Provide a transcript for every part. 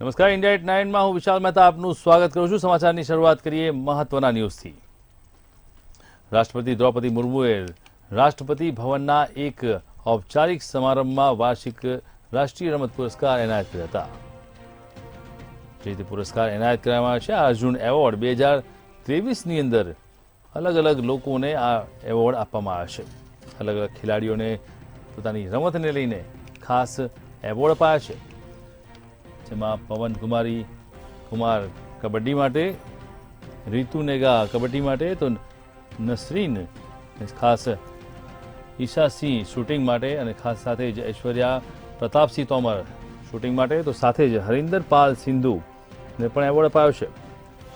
નમસ્કાર, India at 9 માં હું વિશાલ મહેતા આપનું સ્વાગત કરું છું। સમાચારની શરૂઆત કરીએ મહત્વના ન્યૂઝથી। રાષ્ટ્રપતિ દ્રૌપદી મુર્મુએ રાષ્ટ્રપતિ ભવનના એક ઔપચારિક સમારંભમાં વાર્ષિક રાષ્ટ્રીય રમત પુરસ્કાર એનાયત કર્યા હતા। જે રીતે પુરસ્કાર એનાયત કરવામાં આવ્યા છે, આ અર્જુન એવોર્ડ 2023ની અંદર અલગ અલગ લોકોને આ એવોર્ડ આપવામાં આવ્યા છે। અલગ અલગ ખેલાડીઓને પોતાની રમતને લઈને ખાસ એવોર્ડ અપાયા છે, જેમાં પવન કુમાર કબડ્ડી માટે, રીતુ નેગા કબડ્ડી માટે, તો નસરીન ખાસ ઈશાસિંહ શૂટિંગ માટે અને ખાસ સાથે જ ઐશ્વર્યા પ્રતાપસિંહ તોમર શૂટિંગ માટે, તો સાથે જ હરિન્દર પાલ સિંધુને પણ એવોર્ડ અપાયો છે।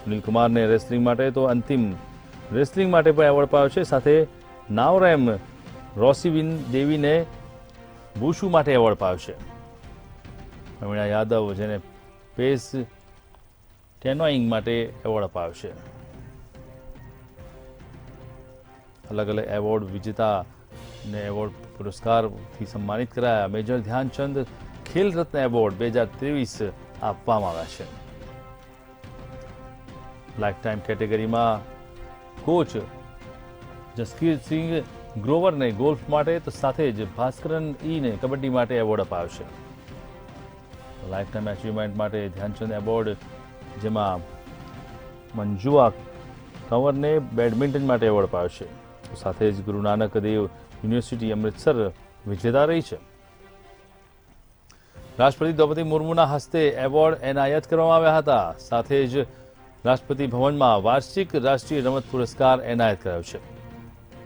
સુનિલ કુમારને રેસલિંગ માટે, તો અંતિમ રેસલિંગ માટે પણ એવોર્ડ અપાયો છે। સાથે નાવરેમ રોસીબિન દેવીને બુશુ માટે એવોર્ડ અપાયો છે। પ્રવીણા યાદવ, જેને પેસ કેનોઇંગ માટે એવોર્ડ અપાયો છે। અલગ અલગ એવોર્ડ વિજેતાને એવોર્ડ પુરસ્કારથી સન્માનિત કરાયા। મેજર ધ્યાનચંદ ખેલ રત્ન એવોર્ડ 2023 આપવામાં આવ્યા છે। લાઈફ ટાઈમ કેટેગરીમાં કોચ જસકીરસિંહ ગ્રોવરને ગોલ્ફ માટે, તો સાથે જ ભાસ્કરન ઈને કબડ્ડી માટે એવોર્ડ અપાયો છે। લાઈફ ટાઈમ અચીવમેન્ટ માટે ધ્યાનચંદ એવોર્ડ, જેમાં મંજુઆ કંવરને બેડમિન્ટન માટે એવોર્ડ અપાયો છે। તો સાથે જ ગુરુ નાનક દેવ યુનિવર્સિટી અમૃતસર વિજેતા રહી છે। રાષ્ટ્રપતિ દ્રૌપદી મુર્મુના હસ્તે એવોર્ડ એનાયત કરવામાં આવ્યા હતા। સાથે જ રાષ્ટ્રપતિ ભવનમાં વાર્ષિક રાષ્ટ્રીય રમત પુરસ્કાર એનાયત કરાયો છે।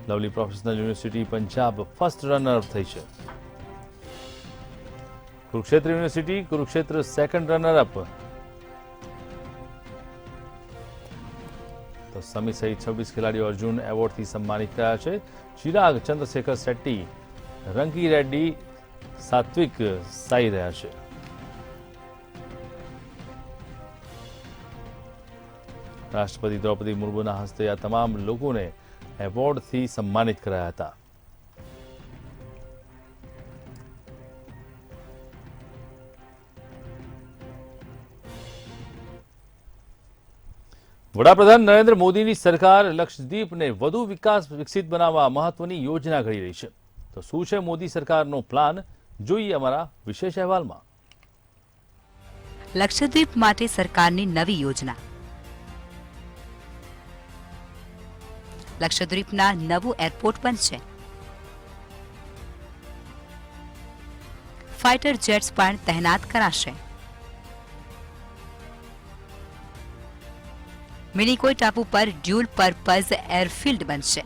Lovely professional university Punjab first runner-up થઈ છે। Kurukshetra university Kurukshetra second runner-up, તો સમી સહિત 26 ખેલાડીઓ અર્જુન એવોર્ડથી સન્માનિત થયા છે। ચિરાગ ચંદ્રશેખર શેટ્ટી, રંકી રેડ્ડી, સાત્વિક સાઈ રહ્યા છે। રાષ્ટ્રપતિ દ્રૌપદી મુર્મુના હસ્તે આ તમામ લોકોને એવોર્ડથી સન્માનિત કરાયા હતા। વડાપ્રધાન નરેન્દ્ર મોદીની સરકાર લક્ષદ્વીપને વધુ વિકસિત બનાવવા મહત્વની યોજના ઘડી રહી છે। તો શું છે મોદી સરકારનો પ્લાન, જોઈએ અમારા વિશેષ અહેવાલમાં। લક્ષદ્વીપ માટે સરકારની નવી યોજના। લક્ષદ્વીપના નવું એરપોર્ટ બનશે। ફાઇટર જેટ્સ પણ તહેનાત કરાશે। મિનિકોય ટાપુ પર ડ્યુઅલ પર્પઝ એરફિલ્ડ બનશે।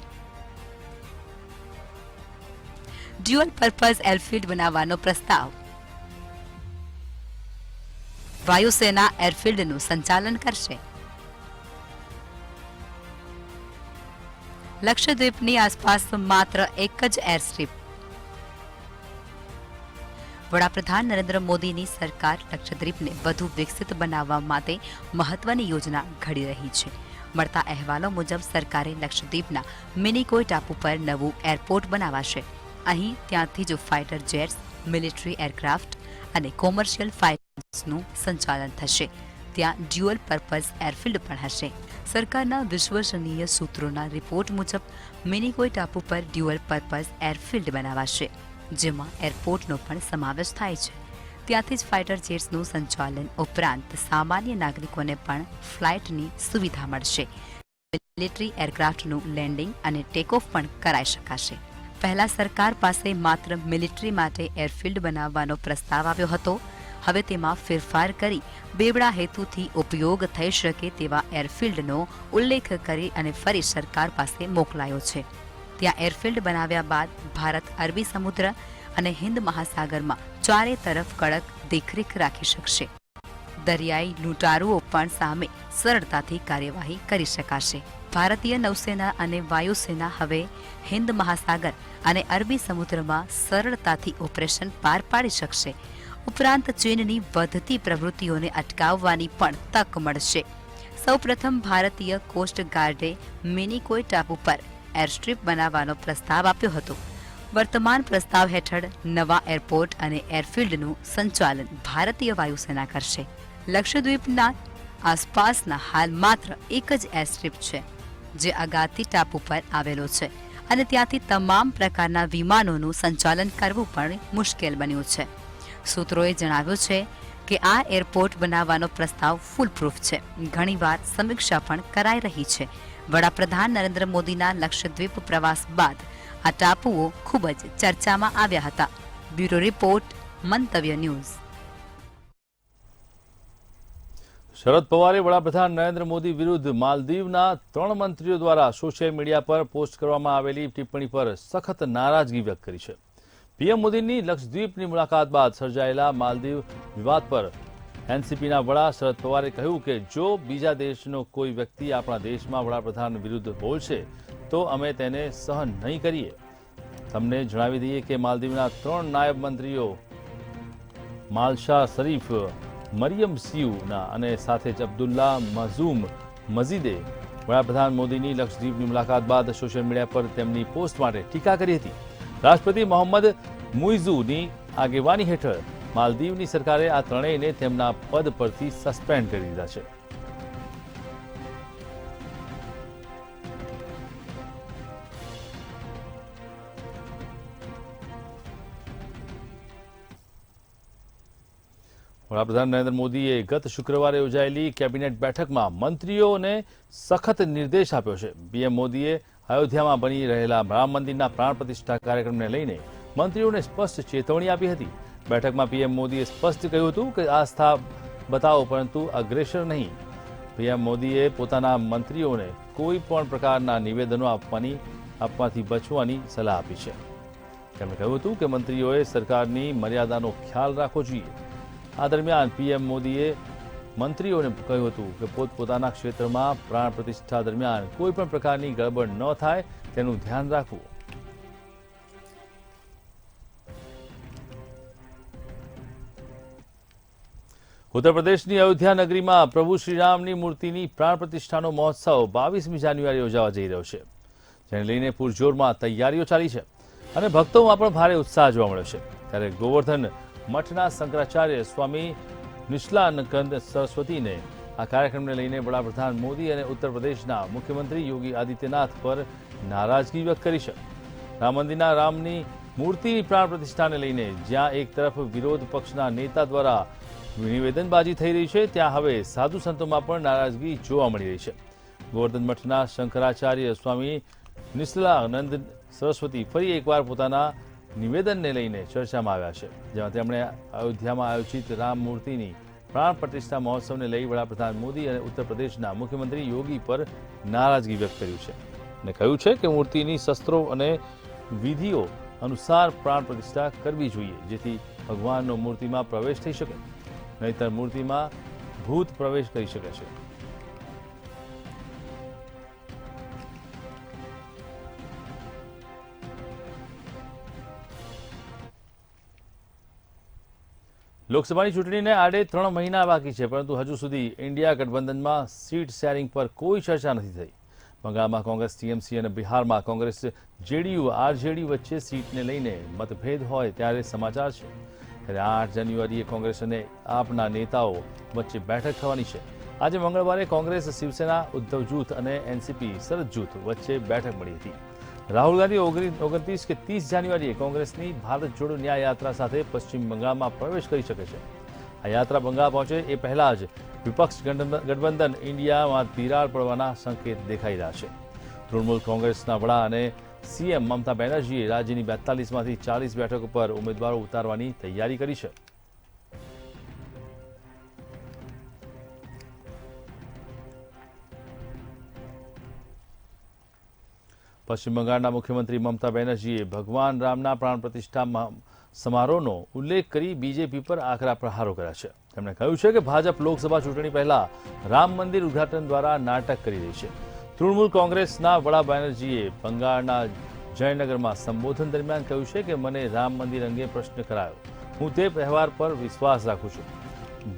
ડ્યુઅલ પર્પઝ એરફિલ્ડ બનાવવાનો પ્રસ્તાવ। વાયુસેના એરફિલ્ડનું સંચાલન કરશે। લક્ષદ્વીપની આસપાસ માત્ર એક જ એરસ્ટ્રીપ। વડાપ્રધાન નરેન્દ્ર મોદીની સરકાર લક્ષદ્વીપને વધુ વિકસિત બનાવવા માટે મહત્વની યોજના ઘડી રહી છે। મળતા અહેવાલો મુજબ સરકારે લક્ષદ્વીપના મિનિકોય ટાપુ પર નવું એરપોર્ટ બનાવાશે। અહીં ત્યાંથી જ ફાઇટર જેટ્સ, મિલિટરી એરક્રાફ્ટ અને કોમર્શિયલ ફાઇટર્સનું સંચાલન થશે। ત્યાં ડ્યુઅલ પર્પઝ એરફિલ્ડ પણ હશે। સરકારના વિશ્વસનીય સૂત્રોના રિપોર્ટ મુજબ મિનિકોય ટાપુ પર ડ્યુઅલ પર્પઝ એરફિલ્ડ બનાવાશે, જેમાં એરપોર્ટનો પણ સમાવેશ થાય છે। ત્યાંથી જ ફાઇટર જેટ્સનું સંચાલન ઉપરાંત સામાન્ય નાગરિકોને પણ ફ્લાઇટની સુવિધા મળશે। મિલિટરી એરક્રાફ્ટનું લેન્ડિંગ અને ટેકઓફ પણ કરાઈ શકાશે। પહેલા સરકાર પાસે માત્ર મિલિટરી માટે એરફિલ્ડ બનાવવાનો પ્રસ્તાવ આવ્યો હતો। હવે તેમાં ફેરફાર કરી બેવડા હેતુથી ઉપયોગ થઈ શકે તેવા એરફિલ્ડનો ઉલ્લેખ કરી અને ફરી સરકાર પાસે મોકલાયો છે। ત્યાં એરફિલ્ડ બનાવ્યા બાદ ભારત અરબી સમુદ્ર અને હિન્દ મહાસાગરમાં ચારે તરફ કડક દેખરેખ રાખી શકશે। દરિયાઈ લૂંટારુઓ પણ સામે સરળતાથી કાર્યવાહી કરી શકાશે। ભારતીય નૌસેના અને વાયુસેના હવે હિન્દ મહાસાગર અને અરબી સમુદ્રમાં સરળતાથી ઓપરેશન પાર પાડી શકશે। ઉપરાંત ચીનની વધતી પ્રવૃત્તિઓને અટકાવવાની પણ તક મળશે। સૌપ્રથમ ભારતીય કોસ્ટ ગાર્ડે મિનિકોય ટાપુ પર એરસ્ટ્રીપ બનાવવાનો પ્રસ્તાવ આપ્યો હતો। વર્તમાન પ્રસ્તાવ હેઠળ નવા એરપોર્ટ અને એરફિલ્ડનું સંચાલન ભારતીય વાયુસેના કરશે। લક્ષદ્વીપના આસપાસના હાલ માત્ર એક જ એરસ્ટ્રીપ છે, જે અગાતી ટાપુ પર આવેલો છે અને ત્યાંથી તમામ પ્રકારના વિમાનોનું સંચાલન કરવું પણ મુશ્કેલ બન્યું છે. સૂત્રોએ જણાવ્યું છે કે આ એરપોર્ટ બનાવવાનો પ્રસ્તાવ ફૂલપ્રૂફ છે. ઘણીવાર સમીક્ષા પણ કરાઈ રહી છે. વડાપ્રધાન નરેન્દ્ર મોદીના લક્ષદ્વીપ પ્રવાસ બાદ આ ટાપુઓ ખૂબ જ ચર્ચામાં આવ્યા હતા. બ્યુરો રિપોર્ટ, મંતવ્ય ન્યૂઝ. શરદ પવારે વડાપ્રધાન નરેન્દ્ર મોદી વિરુદ્ધ માલદીવના 3 મંત્રીઓ દ્વારા સોશિયલ મીડિયા પર પોસ્ટ કરવામાં આવેલી ટિપ્પણી પર સખત નારાજગી વ્યક્ત કરી છે. પીએમ મોદીની લક્ષદ્વીપની મુલાકાત બાદ સર્જાયેલા માલદીવ વિવાદ પર એનસીપીના વડા શરદ પવારે કહ્યું કે જો બીજા દેશનો કોઈ વ્યક્તિ આપણા દેશમાં વડાપ્રધાન વિરુદ્ધ બોલશે તો અમે તેને સહન નહીં કરીએ. તમને જણાવી દઈએ કે માલદીવના 3 નાયબ મંત્રીઓ માલશા શરીફ, મરિયમ સિયુના અને સાથે જ અબ્દુલ્લા મઝૂમ મજીદે વડાપ્રધાન મોદીની લક્ષદ્વીપની મુલાકાત બાદ સોશિયલ મીડિયા પર તેમની પોસ્ટ માટે ટીકા કરી હતી. રાષ્ટ્રપતિ મોહમ્મદ મુઇઝુની આગેવાની હેઠળ માલદીવની સરકારે આ ત્રણેયને તેમના પદ પરથી સસ્પેન્ડ કરી દીધા છે. વડાપ્રધાન નરેન્દ્ર મોદીએ ગત શુક્રવારે યોજાયેલી કેબિનેટ બેઠકમાં મંત્રીઓને સખત નિર્દેશ આપ્યો છે. પીએમ મોદીએ અયોધ્યામાં બની રહેલા રામ મંદિરના પ્રાણ પ્રતિષ્ઠા કાર્યક્રમને લઈને મંત્રીઓને સ્પષ્ટ ચેતવણી આપી હતી. બેઠકમાં પીએમ મોદીએ સ્પષ્ટ કહ્યું હતું કે આસ્થા બતાવો પરંતુ અગ્રેસર નહીં. પીએમ મોદીએ પોતાના મંત્રીઓને કોઈ પણ પ્રકારના નિવેદનો આપવાથી બચવાની સલાહ આપી છે. તેમણે કહ્યું હતું કે મંત્રીઓએ સરકારની મર્યાદાનો ખ્યાલ રાખવો જોઈએ. આ દરમિયાન પીએમ મોદીએ મંત્રીઓને કહ્યું હતું કે પોતપોતાના ક્ષેત્રમાં પ્રાણ પ્રતિષ્ઠા દરમિયાન કોઈ પણ પ્રકારની ગડબડ ન થાય તેનું ધ્યાન રાખવું. ઉત્તર પ્રદેશની અયોધ્યા નગરીમાં પ્રભુ શ્રીરામની મૂર્તિની પ્રાણ પ્રતિષ્ઠાનો મહોત્સવ 22મી જાન્યુઆરી યોજાવા જઈ રહ્યો છે, જેને લઈને પૂરજોરમાં તૈયારીઓ ચાલી છે અને ભક્તોમાં પણ ભારે ઉત્સાહ જોવા મળ્યો છે. ત્યારે ગોવર્ધન મઠના શંકરાચાર્ય સ્વામી નિષ્લાનંદ સરસ્વતીને આ કાર્યક્રમને લઈને વડાપ્રધાન મોદી અને ઉત્તર પ્રદેશના મુખ્યમંત્રી યોગી આદિત્યનાથ પર નારાજગી વ્યક્ત કરી છે. રામ મંદિરના રામની મૂર્તિની પ્રાણ પ્રતિષ્ઠાને લઈને જ્યાં એક તરફ વિરોધ પક્ષના નેતા દ્વારા નિવેદનબાજી થઈ રહી છે, ત્યાં હવે સાધુ સંતોમાં પણ નારાજગી જોવા મળી રહી છે. ગોવર્ધન મઠના શંકરાચાર્ય સ્વામી નિષ્લાનંદ સરસ્વતી ફરી એકવાર પોતાના નિવેદનને લઈને ચર્ચામાં આવ્યા છે, જેમાં તેમણે અયોધ્યામાં આયોજિત રામ મૂર્તિની પ્રાણ પ્રતિષ્ઠા મહોત્સવને લઈ વડાપ્રધાન મોદી અને ઉત્તર પ્રદેશના મુખ્યમંત્રી યોગી પર નારાજગી વ્યક્ત કર્યું છે અને કહ્યું છે કે મૂર્તિની શસ્ત્રો અને વિધિઓ અનુસાર પ્રાણ પ્રતિષ્ઠા કરવી જોઈએ, જેથી ભગવાનનો મૂર્તિમાં પ્રવેશ થઈ શકે, નહીતર મૂર્તિમાં ભૂત પ્રવેશ કરી શકે છે. લોકસભાની ચૂંટણીને આડે 3 મહિના બાકી છે, પરંતુ હજુ સુધી ઇન્ડિયા ગઠબંધનમાં સીટ શેરિંગ પર કોઈ ચર્ચા નથી થઈ. બંગાળમાં કોંગ્રેસ ટીએમસી અને બિહારમાં કોંગ્રેસ જેડીયુ આરજેડી વચ્ચે સીટને લઈને મતભેદ હોય ત્યારે સમાચાર છે. ત્યારે 8 જાન્યુઆરીએ કોંગ્રેસ અને આપના નેતાઓ વચ્ચે બેઠક થવાની છે. આજે મંગળવારે કોંગ્રેસ, શિવસેના, ઉદ્ધવ જૂથ અને એનસીપી શરદ જૂથ વચ્ચે બેઠક મળી હતી. રાહુલ ગાંધી 29 કે 30 જાન્યુઆરીએ કોંગ્રેસની ભારત જોડો ન્યાય યાત્રા સાથે પશ્ચિમ બંગાળમાં પ્રવેશ કરી શકે છે. આ યાત્રા બંગાળ પહોંચે એ પહેલા જ વિપક્ષ ગઠબંધન ઇન્ડિયામાં તિરાડ પડવાના સંકેત દેખાઈ રહ્યા છે. તૃણમૂલ કોંગ્રેસના વડા અને સીએમ મમતા બેનર્જીએ રાજ્યની 42માંથી 40 બેઠકો પર ઉમેદવારો ઉતારવાની તૈયારી કરી છે. પશ્ચિમ બંગાળના મુખ્યમંત્રી મમતા બેનર્જીએ ભગવાન રામના પ્રાણ પ્રતિષ્ઠા સમારોહનો ઉલ્લેખ કરી બીજેપી પર આકરા પ્રહારો કર્યા છે. તેમણે કહ્યું છે કે ભાજપ લોકસભા ચૂંટણી પહેલા રામ મંદિર ઉદ્ઘાટન દ્વારા નાટક કરી રહી છે. તૃણમૂલ કોંગ્રેસના વડા બેનર્જીએ બંગાળના જયનગરમાં સંબોધન દરમિયાન કહ્યું છે કે મને રામ મંદિર અંગે પ્રશ્ન કરાયો, હું તે તહેવાર પર વિશ્વાસ રાખું છું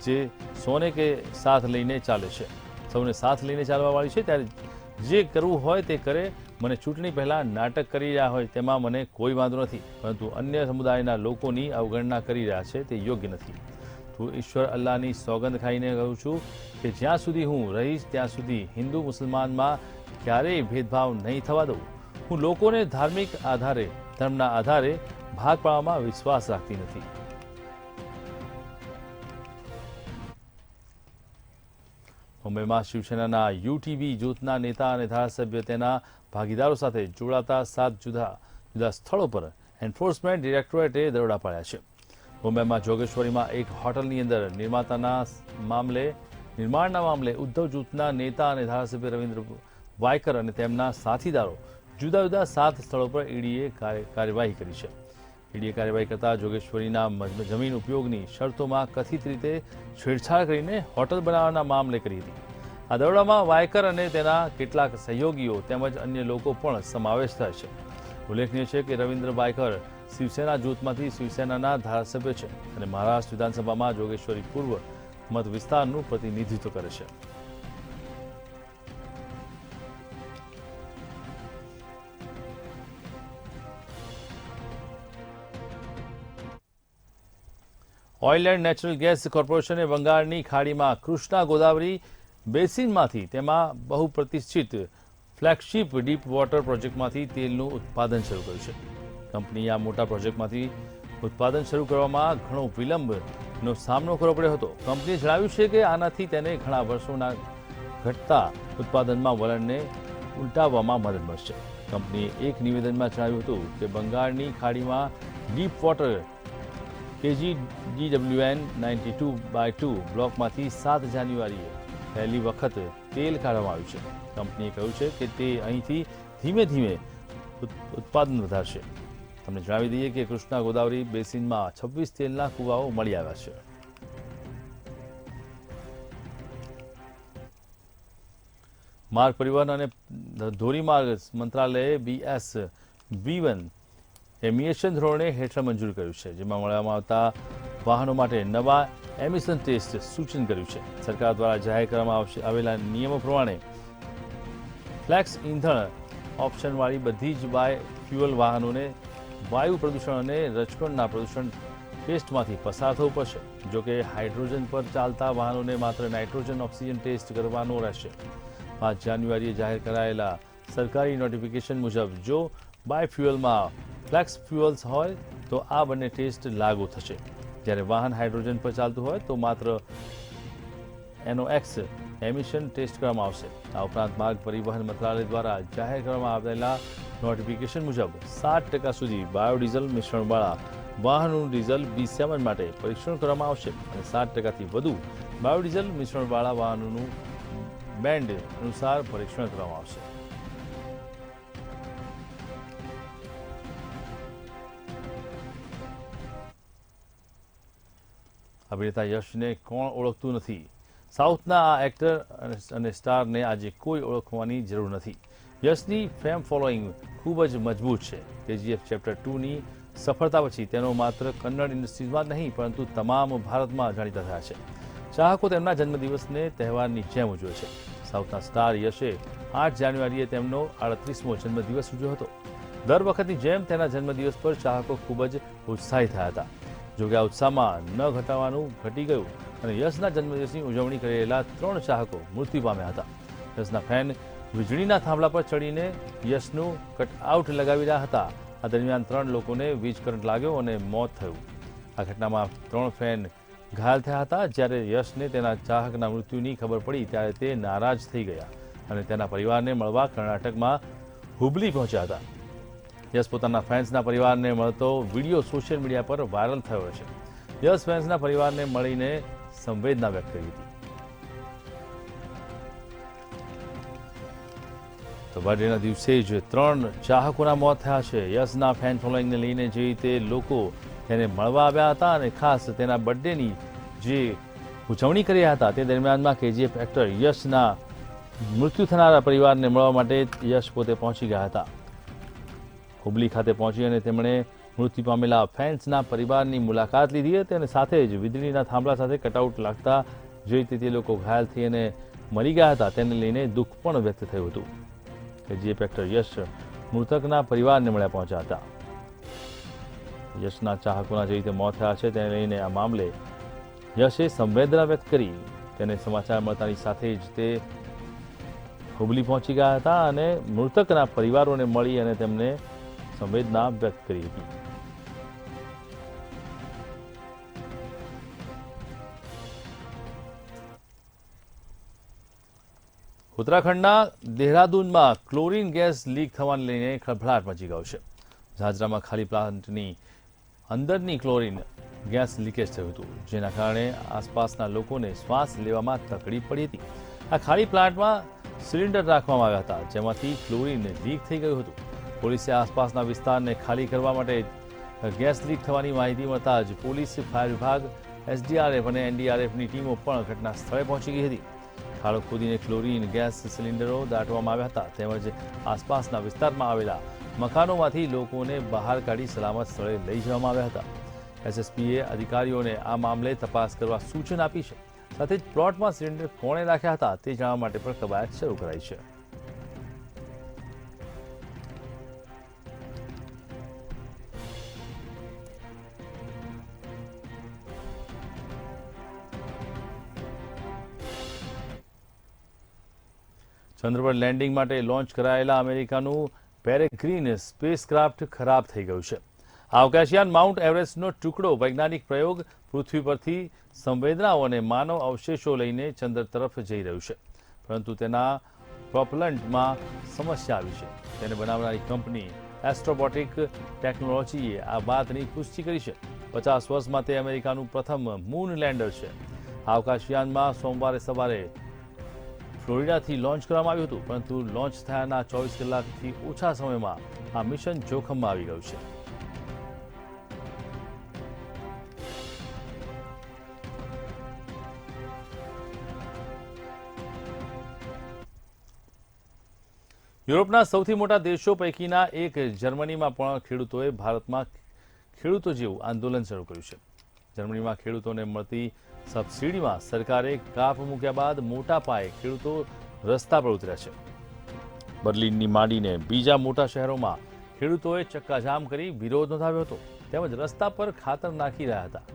જે સોને કે સાથ લઈને ચાલે છે, સૌને સાથ લઈને ચાલવાવાળી છે. ત્યારે જે કરવું હોય તે કરે. મને ચૂંટણી પહેલા નાટક કરી રહ્યા હોય તેમાં મને કોઈ વાંધો નથી, પરંતુ અન્ય સમુદાયના લોકોની અવગણના કરી રહ્યા છે તે યોગ્ય નથી. તો ઈશ્વર અલ્લાહની સોગંદ ખાઈને કહું છું કે જ્યાં સુધી હું રહીશ ત્યાં સુધી હિન્દુ મુસલમાનમાં ક્યારેય ભેદભાવ નહીં થવા દઉં. હું લોકોને ધર્મના આધારે ભાગ પાડવામાં વિશ્વાસ રાખતી નથી. મુંબઈમાં શિવસેનાના યુટીવી જૂથના નેતા અને ધારાસભ્ય તેના ભાગીદારો સાથે જોડાતા 7 જુદા જુદા સ્થળો પર એન્ફોર્સમેન્ટ ડિરેક્ટોરેટે દરોડા પાડ્યા છે. મુંબઈમાં જોગેશ્વરીમાં એક હોટલની અંદર નિર્માણના મામલે ઉદ્ધવ જૂથના નેતા અને ધારાસભ્ય રવિન્દ્ર વાયકર અને તેમના સાથીદારો જુદા જુદા 7 સ્થળો પર ઈડીએ કાર્યવાહી કરી છે. ઈડીએ કાર્યવાહી કરતા જોગેશ્વરીના જમીન ઉપયોગની શરતોમાં કથિત રીતે છેડછાડ કરીને હોટલ બનાવવાના મામલે કરી હતી. આ દરોડામાં વાયકર અને તેના કેટલાક સહયોગીઓ તેમજ અન્ય લોકો પણ સમાવેશ થાય છે. ઉલ્લેખનીય છે કે રવિન્દ્ર વાયકર શિવસેના જૂથમાંથી શિવસેનાના ધારાસભ્ય છે અને મહારાષ્ટ્ર વિધાનસભામાં જોગેશ્વરી પૂર્વ મત વિસ્તારનું પ્રતિનિધિત્વ કરે છે. ઓઇલ એન્ડ નેચરલ ગેસ કોર્પોરેશને બંગાળની ખાડીમાં કૃષ્ણા ગોદાવરી બેસિનમાંથી તેમાં બહુપ્રતિષ્ઠિત ફ્લેગશિપ ડીપ વોટર પ્રોજેક્ટમાંથી તેલનું ઉત્પાદન શરૂ કર્યું છે. કંપનીએ આ મોટા પ્રોજેક્ટમાંથી ઉત્પાદન શરૂ કરવામાં ઘણો વિલંબનો સામનો કરવો પડ્યો હતો. કંપનીએ જણાવ્યું છે કે આનાથી તેને ઘણા વર્ષોના ઘટતા ઉત્પાદનમાં વલણને ઉલટાવવામાં મદદ મળશે. કંપનીએ એક નિવેદનમાં જણાવ્યું હતું કે બંગાળની ખાડીમાં ડીપ વોટર KGDWN 92/2 બ્લોકમાંથી 7 જાન્યુઆરીએ પહેલી વખત તેલ કાઢવામાં આવ્યું છે. કંપનીએ કહ્યું છે કે તે અહીંથી ધીમે ધીમે ઉત્પાદન વધારશે. તમને જણાવી દઈએ કે કૃષ્ણા ગોદાવરી બેસિનમાં 26 તેલના કુવાઓ મળી આવ્યા છે. માર્ગ પરિવહન અને ધોરીમાર્ગ મંત્રાલયે BS-V1 એમિશન ધોરણે હેઠળ મંજૂર કર્યું છે, જેમાં મળવામાં આવતા વાહનો માટે નવા એમિશન ટેસ્ટ સૂચન કર્યું છે. સરકાર દ્વારા જાહેર કરવામાં આવેલા નિયમો પ્રમાણે ફ્લેક્સ ઇંધણ ઓપ્શનવાળી બધી જ બાય ફ્યુઅલ વાહનોને વાયુ પ્રદૂષણ અને રજકણના પ્રદૂષણ ટેસ્ટમાંથી પસાર થવું પડશે. જોકે હાઇડ્રોજન પર ચાલતા વાહનોને માત્ર નાઇટ્રોજન ઓક્સિજન ટેસ્ટ કરવાનો રહેશે. 5 જાન્યુઆરીએ જાહેર કરાયેલા સરકારી નોટિફિકેશન મુજબ જો બાય ફ્યુઅલમાં ફ્લેક્સ ફ્યુઅલ્સ હોય તો આ બંને ટેસ્ટ લાગુ થશે. જ્યારે વાહન હાઇડ્રોજન પર ચાલતું હોય તો માત્ર NOx એમિશન ટેસ્ટ કરવામાં આવશે. આ ઉપરાંત માર્ગ પરિવહન મંત્રાલય દ્વારા જાહેર કરવામાં આવેલા નોટિફિકેશન મુજબ 7% સુધી બાયોડીઝલ મિશ્રણવાળા વાહનોનું ડીઝલ B7 માટે પરીક્ષણ કરવામાં આવશે અને 7%થી વધુ બાયોડીઝલ મિશ્રણવાળા વાહનોનું બેન્ડ અનુસાર પરીક્ષણ કરવામાં આવશે. અભિનેતા યશને કોણ ઓળખતું નથી? સાઉથના આ એક્ટર અને સ્ટારને આજે કોઈ ઓળખવાની જરૂર નથી. યશની ફેમ ફોલોઈંગ ખૂબ જ મજબૂત છે. KGF ચેપ્ટર 2ની સફળતા પછી તેનો માત્ર કન્નડ ઇન્ડસ્ટ્રીઝમાં જ નહીં પરંતુ તમામ ભારતમાં જાણીતા થયા છે. ચાહકો તેમના જન્મદિવસને તહેવારની જેમ ઉજવે છે. સાઉથના સ્ટાર યશે 8 જાન્યુઆરીએ તેમનો 38મો જન્મદિવસ ઉજવ્યો હતો. દર વખતની જેમ તેના જન્મદિવસ પર ચાહકો ખૂબ જ ઉત્સાહી થયા હતા. જોકે આ ઉત્સાહમાં ન ઘટાવાનું ઘટી ગયું અને યશના જન્મદિવસની ઉજવણી કરેલા 3 ચાહકો મૃત્યુ પામ્યા હતા. યશના ફેન વીજળીના થાંભલા પર ચડીને યશનું કટઆઉટ લગાવી રહ્યા હતા. આ દરમિયાન 3 લોકોને વીજ કરંટ લાગ્યો અને મોત થયું. આ ઘટનામાં 3 ફેન ઘાયલ થયા હતા. જ્યારે યશને તેના ચાહકના મૃત્યુની ખબર પડી ત્યારે તે નારાજ થઈ ગયા અને તેના પરિવારને મળવા કર્ણાટકમાં હુબલી પહોંચ્યા હતા. યશ પોતાના ફેન્સના પરિવારને મળતો વિડીયો સોશિયલ મીડિયા પર વાયરલ થયો છે. યશ ફેન્સના પરિવારને મળીને સંવેદના વ્યક્ત કરી હતી. તો બર્થડેના દિવસે જ 3 ચાહકોના મોત થયા છે. યશના ફેન ફોલોઈંગને લઈને જે રીતે લોકો તેને મળવા આવ્યા હતા અને ખાસ તેના બર્થડેની જે ઉજવણી કરી રહ્યા હતા તે દરમિયાનમાં KGF એક્ટર યશના મૃત્યુ થનારા પરિવારને મળવા માટે યશ પોતે પહોંચી ગયા હતા. હુબલી ખાતે પહોંચી અને તેમણે મૃત્યુ પામેલા ફેન્સના પરિવારની મુલાકાત લીધી હતી અને સાથે જ વીજળીના થાંભલા સાથે કટઆઉટ લાગતા જે રીતે તે લોકો ઘાયલ થઈ અને મરી ગયા હતા તેને લઈને દુઃખ પણ વ્યક્ત થયું હતું. KGF એક્ટર યશ મૃતકના પરિવારને મળ્યા પહોંચ્યા હતા. યશના ચાહકોના જે રીતે મોત થયા છે તેને લઈને આ મામલે યશે સંવેદના વ્યક્ત કરી. તેને સમાચાર મળતાની સાથે જ તે હુબલી પહોંચી ગયા હતા અને મૃતકના પરિવારોને મળી અને તેમને સંવેદના વ્યક્ત કરી હતી. ઉત્તરાખંડના દેહરાદૂનમાં ક્લોરીન ગેસ લીક થવાને લઈને ખળભળાટ મચી ગયો છે. ઝાજરામાં ખાલી પ્લાન્ટની અંદરની ક્લોરીન ગેસ લીકેજ થયું હતું, જેના કારણે આસપાસના લોકોને શ્વાસ લેવામાં તકલીફ પડી હતી. આ ખાલી પ્લાન્ટમાં સિલિન્ડર રાખવામાં આવ્યા હતા, જેમાંથી ક્લોરીન લીક થઈ ગયું હતું. પોલીસે આસપાસના વિસ્તારને ખાલી કરવા માટે ગેસ લીક થવાની માહિતી મળતા જ પોલીસ, ફાયર વિભાગ, એસડીઆરએફ અને એનડીઆરએફની ટીમો પણ ઘટના સ્થળે પહોંચી ગઈ હતી. ખાડો ખોદીને ક્લોરીન ગેસ સિલિન્ડરો દાટવામાં આવ્યા હતા, તેમજ આસપાસના વિસ્તારમાં આવેલા મકાનોમાંથી લોકોને બહાર કાઢી સલામત સ્થળે લઈ જવામાં આવ્યા હતા. એસએસપીએ અધિકારીઓને આ મામલે તપાસ કરવા સૂચન આપી છે. સાથે જ પ્લોટમાં સિલિન્ડર કોણે રાખ્યા હતા તે જાણવા માટે પણ કવાયત શરૂ કરાઈ છે. ચંદ્ર પર લેન્ડિંગ માટે લોન્ચ કરાયેલા અમેરિકાનું પેરેગ્રીન સ્પેસક્રાફ્ટ ખરાબ થઈ ગયું છે. અવકાશયાન માઉન્ટ એવરેસ્ટનો ટુકડો વૈજ્ઞાનિક પ્રયોગ પૃથ્વી પરથી સંવેદનાઓ અને માનવ અવશેષો લઈને ચંદ્ર તરફ જઈ રહ્યું છે, પરંતુ તેના પ્રોપલન્ટમાં સમસ્યા આવી છે. તેને બનાવનારી કંપની એસ્ટ્રોબોટિક ટેકનોલોજીએ આ વાતની પુષ્ટિ કરી છે. 50 વર્ષમાં તે અમેરિકાનું પ્રથમ મૂન લેન્ડર છે. અવકાશયાનમાં સોમવારે સવારે ફ્લોરિડાથી લોન્ચ કરવામાં આવ્યું હતું, પરંતુ લોન્ચ થયાના 24 કલાકથી ઓછા સમયમાં આ મિશન જોખમમાં આવી ગયું છે. યુરોપના સૌથી મોટા દેશો પૈકીના એક જર્મનીમાં પણ ખેડૂતોએ ભારતમાં ખેડૂતો જેવું આંદોલન શરૂ કર્યું છે. જર્મનીમાં ખેડૂતોને મળતી સબસિડીમાં સરકારે કાપ મૂક્યા બાદ મોટા પાયે ખેડૂતો રસ્તા પર ઉતર્યા છે. બર્લિનની માંડીને બીજા મોટા શહેરોમાં ખેડૂતોએ ચક્કાજામ કરી વિરોધ નોંધાવ્યો હતો, તેમજ રસ્તા પર ખાતર નાખી રહ્યા હતા.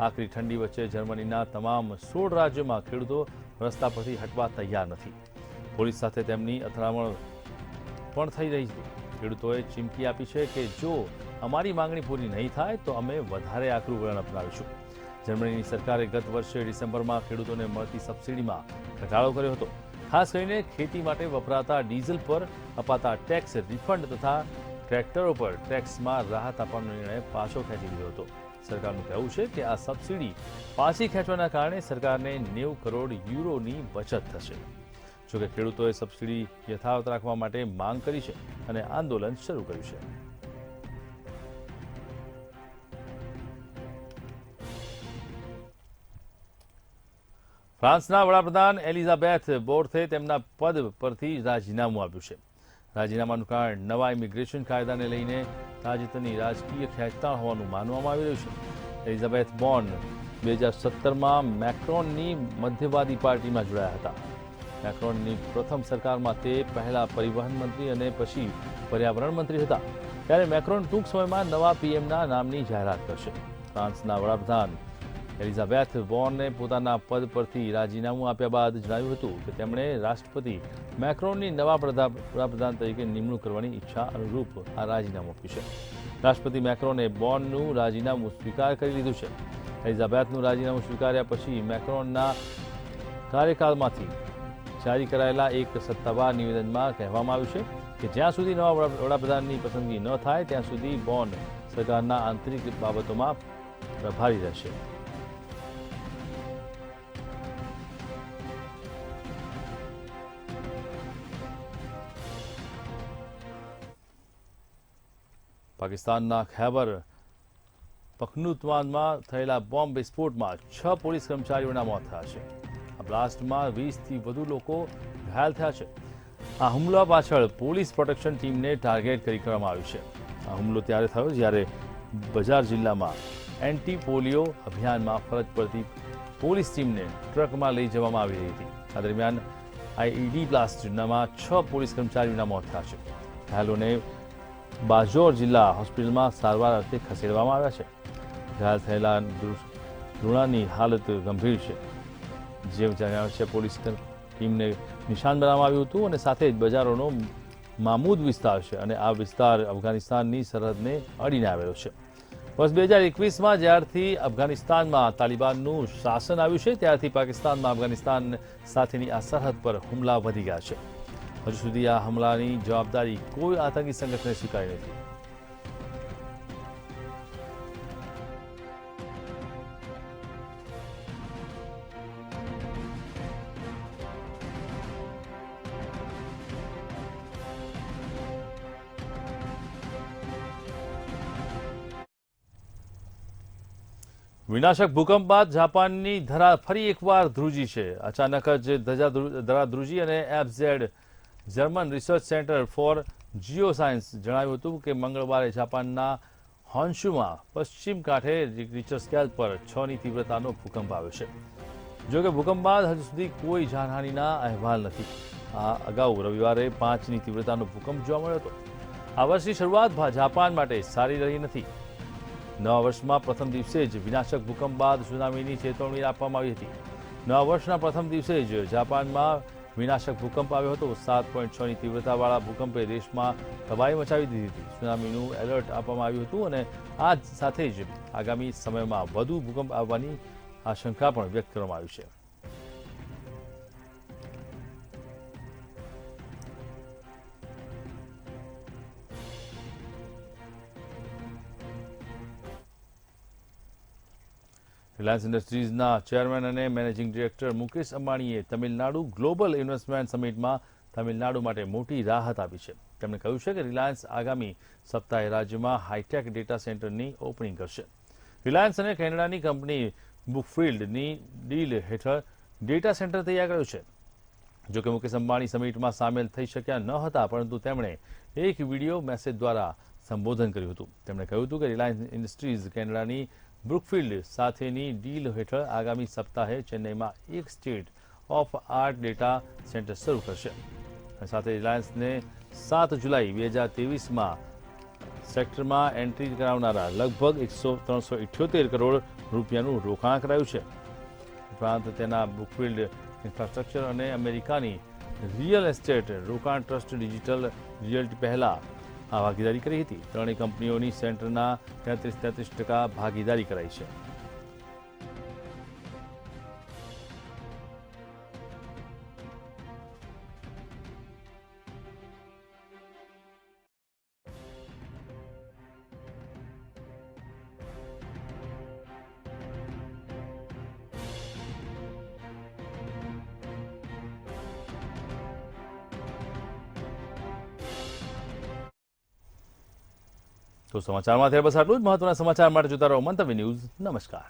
આકરી ઠંડી વચ્ચે જર્મનીના તમામ 16 રાજ્યોમાં ખેડૂતો રસ્તા પરથી હટવા તૈયાર નથી. પોલીસ સાથે તેમની અથડામણ પણ થઈ રહી છે. ખેડૂતોએ ચીમકી આપી છે કે જો અમારી માંગણી પૂરી નહીં થાય તો અમે વધારે આકરું વલણ અપનાવીશું. જર્મનીની સરકારે ગત વર્ષે ડિસેમ્બરમાં ખેડૂતોને મળતી સબસિડીમાં ઘટાડો કર્યો હતો. ખાસ કરીને ખેતી માટે વપરાતા ડીઝલ પર અપાતા ટેક્સ રિફંડ તથા ટ્રેક્ટરો પર ટેક્સમાં રાહત આપવાનો નિર્ણય પાછો ખેંચી લીધો હતો. સરકારનું કહેવું છે કે આ સબસિડી પાછી ખેંચવાના કારણે સરકારને 90 કરોડ યુરોની બચત થશે. જોકે ખેડૂતોએ સબસિડી યથાવત રાખવા માટે માંગ કરી છે અને આંદોલન શરૂ કર્યું છે. ફ્રાન્સના વડાપ્રધાન એલિઝાબેથ બોર્થે તેમના પદ પરથી રાજીનામું આપ્યું છે. રાજીનામાનું કારણ નવા ઇમિગ્રેશન કાયદાને લઈને તાજેતરની રાજકીય ખેંચતાણ હોવાનું માનવામાં આવી રહ્યું છે. એલિઝાબેથ બોર્ન 2017માં મેક્રોનની મધ્યવાદી પાર્ટીમાં જોડાયા હતા. મેક્રોનની પ્રથમ સરકારમાં તે પહેલા પરિવહન મંત્રી અને પછી પર્યાવરણ મંત્રી હતા. ત્યારે મેક્રોન ટૂંક સમયમાં નવા પીએમના નામની જાહેરાત કરશે. ફ્રાન્સના વડાપ્રધાન એલિઝાબેથ બોર્ને પોતાના પદ પરથી રાજીનામું આપ્યા બાદ જણાવ્યું હતું કે તેમણે રાષ્ટ્રપતિ મેક્રોનની નવા વડાપ્રધાન તરીકે નિમણૂક કરવાની ઈચ્છા અનુરૂપ આ રાજીનામું આપ્યું છે. રાષ્ટ્રપતિ મેક્રોને બોર્નનું રાજીનામું સ્વીકાર કરી લીધું છે. એલિઝાબેથનું રાજીનામું સ્વીકાર્યા પછી મેક્રોનના કાર્યકાળમાંથી જારી કરાયેલા એક સત્તાવાર નિવેદનમાં કહેવામાં આવ્યું છે કે જ્યાં સુધી નવા વડાપ્રધાનની પસંદગી ન થાય ત્યાં સુધી બોર્ન સરકારના આંતરિક બાબતોમાં પ્રભારી રહેશે. પાકિસ્તાનના ખૈબર પખ્તુનખ્વામાં થયેલા બોમ્બ વિસ્ફોટમાં 6 પોલીસ કર્મચારીઓના મોત થયા છે. આ બ્લાસ્ટમાં 20થી વધુ લોકો ઘાયલ થયા છે. આ હુમલા પાછળ પોલીસ પ્રોટેક્શન ટીમને ટાર્ગેટ કરવામાં આવ્યું છે. આ હુમલો ત્યારે થયો જ્યારે બજાર જિલ્લામાં એન્ટી પોલિયો અભિયાનમાં ફરજ પડતી પોલીસ ટીમને ટ્રકમાં લઈ જવામાં આવી રહી હતી. આ દરમિયાન આઈઈડી બ્લાસ્ટમાં 6 પોલીસ કર્મચારીઓના મોત થયા છે. ઘાયલોને બાજોર જિલ્લા હોસ્પિટલમાં સારવાર અર્થે ખસેડવામાં આવ્યા છે. ઘાયલ થયેલા રૂણાની હાલત ગંભીર છે. જે જણાવે છે પોલીસ ટીમને નિશાન બનાવવામાં આવ્યું હતું અને સાથે જ બજારોનો મામૂદ વિસ્તાર છે અને આ વિસ્તાર અફઘાનિસ્તાનની સરહદને અડીને આવેલો છે. વર્ષ 2021માં જ્યારથી અફઘાનિસ્તાનમાં તાલિબાનનું શાસન આવ્યું છે ત્યારથી પાકિસ્તાનમાં અફઘાનિસ્તાન સાથેની આ સરહદ પર હુમલા વધી ગયા છે. હજુ સુધી આ હુમલાની જવાબદારી કોઈ આતંકી સંગઠને સ્વીકારી નથી. વિનાશક ભૂકંપ બાદ જાપાનની ધરા ફરી એકવાર ધ્રુજી છે. અચાનક જ ધરા ધ્રુજી અને FZ German research centre for geoscience જણાવ્યું હતું કે મંગળવારે જાપાનના હોન્શુમાં પશ્ચિમ કાંઠે રિક્ટર સ્કેલ પર 6ની તીવ્રતાનો ભૂકંપ આવ્યો છે. જો કે ભૂકંપ બાદ હજુ સુધી કોઈ જાનહાનિના અહેવાલ નથી. આ અગાઉ રવિવારે 5ની તીવ્રતાનો ભૂકંપ જોવા મળ્યો હતો. આ વર્ષની શરૂઆત જાપાન માટે સારી રહી નથી. નવા વર્ષમાં પ્રથમ દિવસે જ વિનાશક ભૂકંપ બાદ સુનામીની ચેતવણી આપવામાં આવી હતી. નવા વર્ષના પ્રથમ દિવસે જ જાપાનમાં વિનાશક ભૂકંપ આવ્યો હતો. 7.6ની તીવ્રતાવાળા ભૂકંપે દેશમાં તબાહી મચાવી દીધી હતી. સુનામીનું એલર્ટ આપવામાં આવ્યું હતું અને આ સાથે જ આગામી સમયમાં વધુ ભૂકંપ આવવાની આશંકા પણ વ્યક્ત કરવામાં આવી છે. રિલાયન્સ ઇન્ડસ્ટ્રીઝના ચેરમેન અને મેનેજિંગ ડિરેક્ટર મુકેશ અંબાણીએ તમિલનાડુ ગ્લોબલ ઇન્વેસ્ટમેન્ટ સમિટમાં તમિલનાડુ માટે મોટી રાહત આપી છે. તેમણે કહ્યું છે કે રિલાયન્સ આગામી સપ્તાહે રાજ્યમાં હાઈટેક ડેટા સેન્ટરની ઓપનિંગ કરશે. રિલાયન્સ અને કેનેડાની કંપની બુકફિલ્ડની ડીલ હેઠળ ડેટા સેન્ટર તૈયાર કર્યું છે. જોકે મુકેશ અંબાણી સમિટમાં સામેલ થઈ શક્યા ન હતા, પરંતુ તેમણે એક વિડીયો મેસેજ દ્વારા સંબોધન કર્યું હતું. તેમણે કહ્યું હતું કે રિલાયન્સ ઇન્ડસ્ટ્રીઝ કેનેડાની બ્રુકફિલ્ડ સાથેની ડીલ હેઠળ આગામી સપ્તાહે ચેન્નઈમાં એક state of art data centre શરૂ કરશે. સાથે રિલાયન્સને 7 જુલાઈ 2023માં સેક્ટરમાં એન્ટ્રી કરાવનારા લગભગ 378 કરોડ રૂપિયાનું રોકાણ કરાયું છે. ઉપરાંત તેના બ્રુકફિલ્ડ ઇન્ફ્રાસ્ટ્રક્ચર અને અમેરિકાની રિયલ એસ્ટેટ રોકાણ ટ્રસ્ટ ડિજિટલ રિયલ્ટી પહેલા આ ભાગીદારી કરી હતી. ત્રણેય કંપનીઓની સેન્ટરના 33% ભાગીદારી કરાઈ છે. તો સમાચારમાં અત્યારે બસ આટલું જ. મહત્વના સમાચાર માટે જોતા રહો મંતવ્ય ન્યૂઝ. નમસ્કાર.